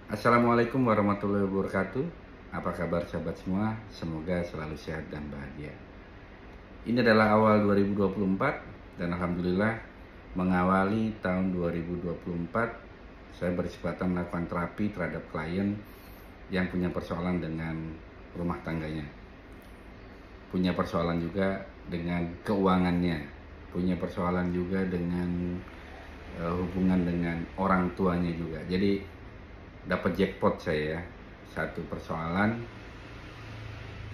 Assalamualaikum warahmatullahi wabarakatuh. Apa kabar sahabat semua? Semoga selalu sehat dan bahagia. Ini adalah awal 2024 dan alhamdulillah mengawali tahun 2024 saya berkesempatan melakukan terapi terhadap klien yang punya persoalan dengan rumah tangganya. Punya persoalan juga dengan keuangannya, punya persoalan juga dengan hubungan dengan orang tuanya juga. Jadi dapat jackpot saya ya. Satu persoalan,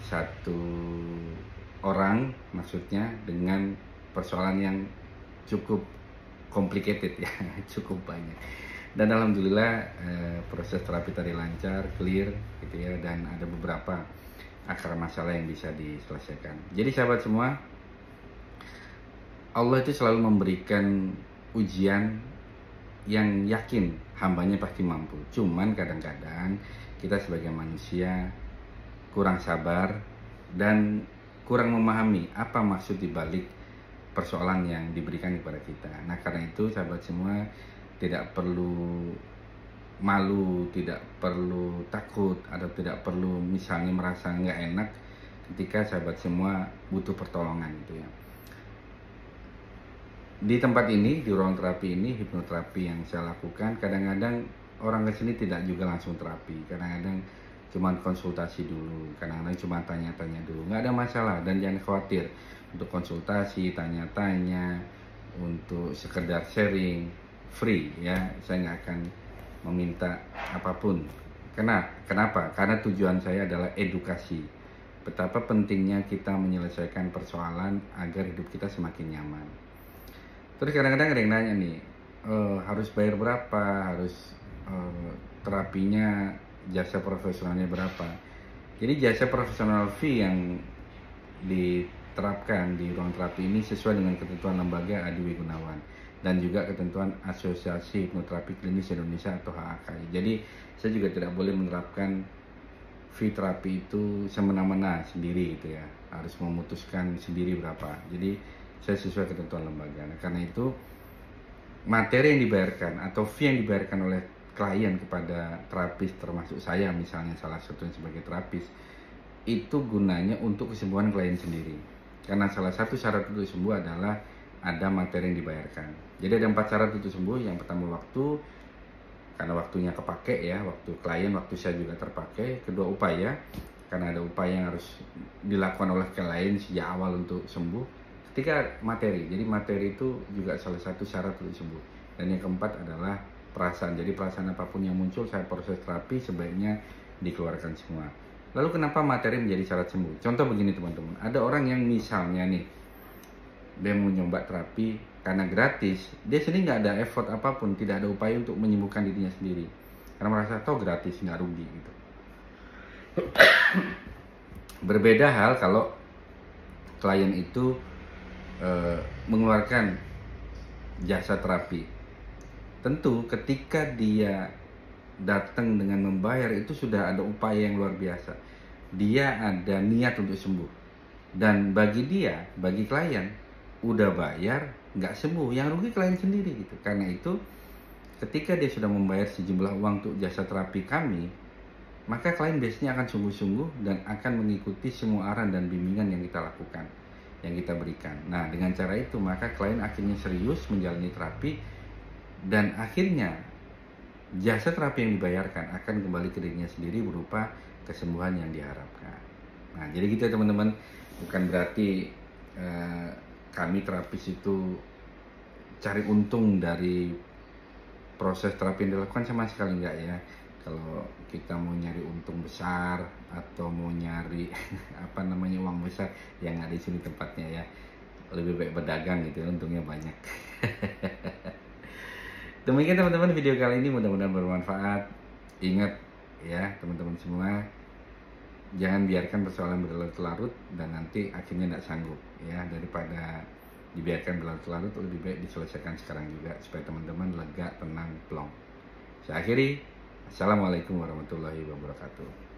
satu orang maksudnya dengan persoalan yang cukup complicated ya, cukup banyak. Dan alhamdulillah proses terapi tadi lancar, clear gitu ya, dan ada beberapa akar masalah yang bisa diselesaikan. Jadi sahabat semua, Allah itu selalu memberikan ujian yang yakin hambanya pasti mampu. Cuman kadang-kadang kita sebagai manusia kurang sabar dan kurang memahami apa maksud dibalik persoalan yang diberikan kepada kita. Nah karena itu sahabat semua tidak perlu malu, tidak perlu takut, atau tidak perlu misalnya merasa nggak enak ketika sahabat semua butuh pertolongan gitu ya. Di tempat ini, di ruang terapi ini, hipnoterapi yang saya lakukan, kadang-kadang orang kesini tidak juga langsung terapi. Kadang-kadang cuma konsultasi dulu, kadang-kadang cuma tanya-tanya dulu. Nggak ada masalah dan jangan khawatir untuk konsultasi, tanya-tanya, untuk sekedar sharing, free ya. Saya nggak akan meminta apapun. Kenapa? Karena tujuan saya adalah edukasi. Betapa pentingnya kita menyelesaikan persoalan agar hidup kita semakin nyaman. Terus kadang-kadang ada yang nanya nih, harus bayar berapa, harus terapinya, jasa profesionalnya berapa. Jadi jasa profesional fee yang diterapkan di ruang terapi ini sesuai dengan ketentuan lembaga Adi Gunawan dan juga ketentuan Asosiasi Hipnoterapi Klinis Indonesia atau HAKI. Jadi saya juga tidak boleh menerapkan fee terapi itu semena-mena sendiri gitu ya, harus memutuskan sendiri berapa. Jadi saya sesuai ketentuan lembaga. Nah, karena itu materi yang dibayarkan atau fee yang dibayarkan oleh klien kepada terapis, termasuk saya misalnya salah satunya sebagai terapis, itu gunanya untuk kesembuhan klien sendiri. Karena salah satu syarat untuk sembuh adalah ada materi yang dibayarkan. Jadi ada 4 syarat untuk sembuh. Yang pertama waktu, karena waktunya kepake ya, waktu klien, waktu saya juga terpakai. Kedua upaya, karena ada upaya yang harus dilakukan oleh klien sejak awal untuk sembuh. Ketiga materi, jadi materi itu juga salah satu syarat untuk sembuh. Dan yang keempat adalah perasaan. Jadi perasaan apapun yang muncul saat proses terapi sebaiknya dikeluarkan semua. Lalu kenapa materi menjadi syarat sembuh? Contoh begini teman-teman, ada orang yang misalnya nih, dia mau nyoba terapi karena gratis, dia sendiri nggak ada effort apapun, tidak ada upaya untuk menyembuhkan dirinya sendiri. Karena merasa toh gratis, nggak rugi gitu. Berbeda hal kalau klien itu mengeluarkan jasa terapi. Tentu ketika dia datang dengan membayar itu sudah ada upaya yang luar biasa. Dia ada niat untuk sembuh. Dan bagi dia, bagi klien, udah bayar, nggak sembuh. Yang rugi klien sendiri gitu. Karena itu ketika dia sudah membayar sejumlah uang untuk jasa terapi kami, maka klien biasanya akan sungguh-sungguh dan akan mengikuti semua arahan dan bimbingan yang kita lakukan, yang kita berikan. Nah, dengan cara itu maka klien akhirnya serius menjalani terapi dan akhirnya jasa terapi yang dibayarkan akan kembali ke dirinya sendiri berupa kesembuhan yang diharapkan. Nah, jadi gitu ya teman-teman. Bukan berarti kami terapis itu cari untung dari proses terapi yang dilakukan, sama sekali enggak ya. Kalau kita mau nyari untung besar atau mau nyari uang besar, yang ada di sini tempatnya ya. Lebih baik berdagang gitu, untungnya banyak. Demikian teman-teman video kali ini, mudah-mudahan bermanfaat. Ingat ya teman-teman semua, jangan biarkan persoalan berlarut-larut dan nanti akhirnya tidak sanggup ya. Daripada dibiarkan berlarut-larut, lebih baik diselesaikan sekarang juga supaya teman-teman lega, tenang, plong. Saya akhiri. Assalamualaikum warahmatullahi wabarakatuh.